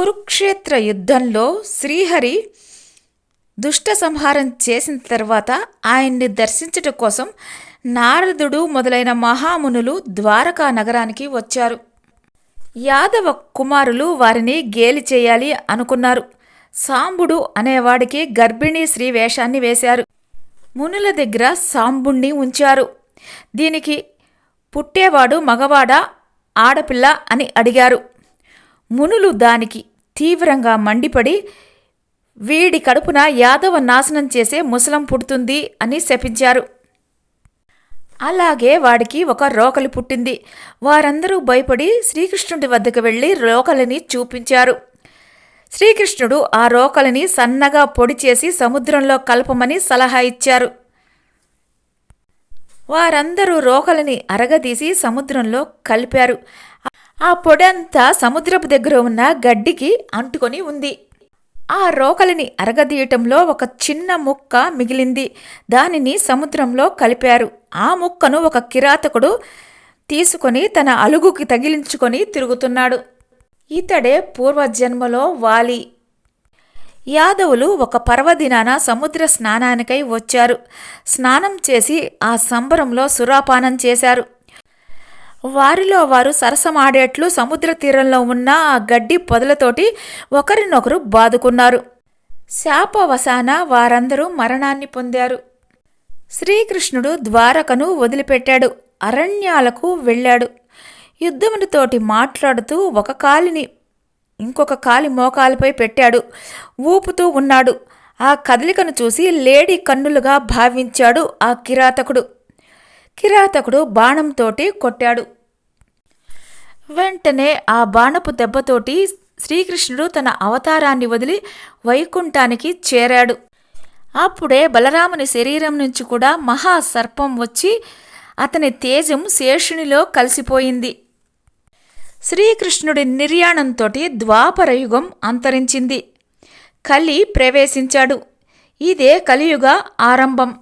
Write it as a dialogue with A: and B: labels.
A: కురుక్షేత్ర యుద్ధంలో శ్రీహరి దుష్ట సంహారం చేసిన తర్వాత ఆయన్ని దర్శించుట కోసం నారదుడు మొదలైన మహామునులు ద్వారకా నగరానికి వచ్చారు. యాదవ కుమారులు వారిని గేలి చేయాలి అనుకున్నారు. సాంబుడు అనేవాడికి గర్భిణీ స్త్రీ వేషాన్ని వేశారు. మునుల దగ్గర సాంబుణ్ణి ఉంచారు. దీనికి పుట్టేవాడు మగవాడా ఆడపిల్ల అని అడిగారు. మునులు దానికి తీవ్రంగా మండిపడి వీడి కడుపున యాదవ నాశనం చేసే ముసలం పుడుతుంది అని శపించారు. అలాగే వాడికి ఒక రోకలి పుట్టింది. వారందరూ భయపడి శ్రీకృష్ణుడి వద్దకు వెళ్ళి రోకలిని చూపించారు. శ్రీకృష్ణుడు ఆ రోకలిని సన్నగా పొడి చేసి సముద్రంలో కలపమని సలహా ఇచ్చారు. వారందరూ రోకలిని అరగదీసి సముద్రంలో కలిపారు. ఆ పొడంతా సముద్రపు దగ్గర ఉన్న గడ్డికి అంటుకొని ఉంది. ఆ రోకలిని అరగదీయటంలో ఒక చిన్న ముక్క మిగిలింది. దానిని సముద్రంలో కలిపారు. ఆ ముక్కను ఒక కిరాతకుడు తీసుకొని తన అలుగుకి తగిలించుకొని తిరుగుతున్నాడు. ఇతడే పూర్వజన్మలో వాలి. యాదవులు ఒక పర్వదినాన సముద్ర స్నానానికై వచ్చారు. స్నానం చేసి ఆ సంబరంలో సురాపానం చేశారు. వారిలో వారు సరసమాడేట్లు సముద్ర తీరంలో ఉన్న ఆ గడ్డి పొదలతోటి ఒకరినొకరు బాదుకున్నారు. శాపవశాన వారందరూ మరణాన్ని పొందారు. శ్రీకృష్ణుడు ద్వారకను వదిలిపెట్టాడు. అరణ్యాలకు వెళ్ళాడు. యుద్ధమునితోటి మాట్లాడుతూ ఒక కాలిని ఇంకొక కాలి మోకాలపై పెట్టాడు. ఊపుతూ ఉన్నాడు. ఆ కదలికను చూసి లేడి కన్నులుగా భావించాడు ఆ కిరాతకుడు బాణంతోటి కొట్టాడు. వెంటనే ఆ బాణపు దెబ్బతోటి శ్రీకృష్ణుడు తన అవతారాన్ని వదిలి వైకుంఠానికి చేరాడు. అప్పుడే బలరాముని శరీరం నుంచి కూడా మహాసర్పం వచ్చి అతని తేజం శేషునిలో కలిసిపోయింది. శ్రీకృష్ణుడి నిర్యాణంతోటి ద్వాపరయుగం అంతరించింది. కలి ప్రవేశించాడు. ఇదే కలియుగ ఆరంభం.